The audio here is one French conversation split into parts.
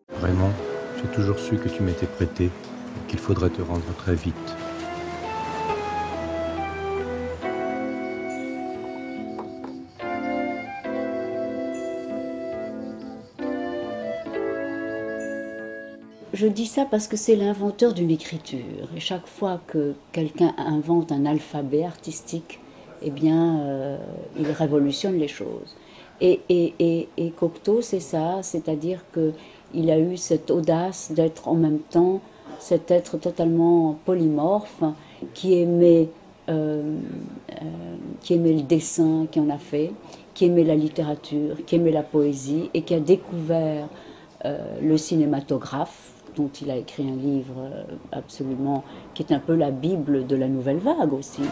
Vraiment, j'ai toujours su que tu m'étais prêté et qu'il faudrait te rendre très vite. Je dis ça parce que c'est l'inventeur d'une écriture. Et chaque fois que quelqu'un invente un alphabet artistique, eh bien, il révolutionne les choses. Et Cocteau, c'est ça, c'est-à-dire qu'il a eu cette audace d'être en même temps cet être totalement polymorphe euh, qui aimait le dessin, qui en a fait, qui aimait la littérature, qui aimait la poésie et qui a découvert le cinématographe, dont il a écrit un livre absolument, qui est un peu la Bible de la nouvelle vague aussi.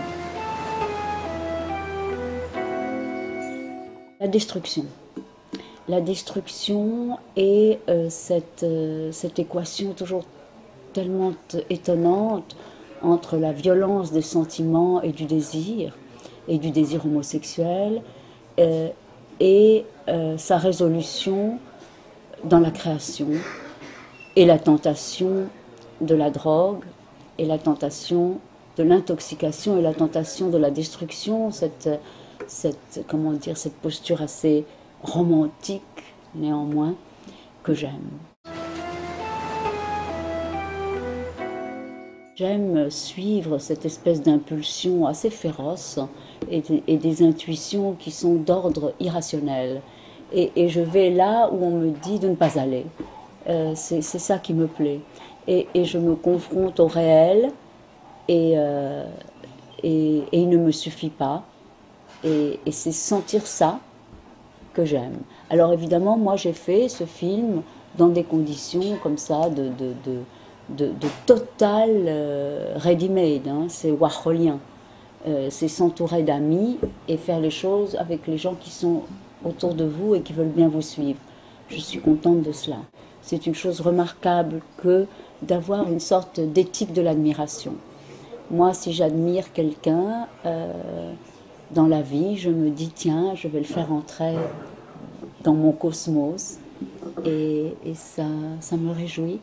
La destruction. La destruction et cette équation toujours tellement étonnante entre la violence des sentiments et du désir homosexuel, et sa résolution dans la création, et la tentation de la drogue, et la tentation de l'intoxication, et la tentation de la destruction, comment dire, cette posture assez romantique, néanmoins, que j'aime. J'aime suivre cette espèce d'impulsion assez féroce et des intuitions qui sont d'ordre irrationnel. Et je vais là où on me dit de ne pas aller. C'est ça qui me plaît. Et je me confronte au réel et il ne me suffit pas. Et c'est sentir ça que j'aime. Alors évidemment, moi j'ai fait ce film dans des conditions comme ça de total ready-made, hein, c'est warholien. C'est s'entourer d'amis et faire les choses avec les gens qui sont autour de vous et qui veulent bien vous suivre. Je suis contente de cela. C'est une chose remarquable que d'avoir une sorte d'éthique de l'admiration. Moi, si j'admire quelqu'un dans la vie, je me dis, tiens, je vais le faire entrer dans mon cosmos et ça me réjouit.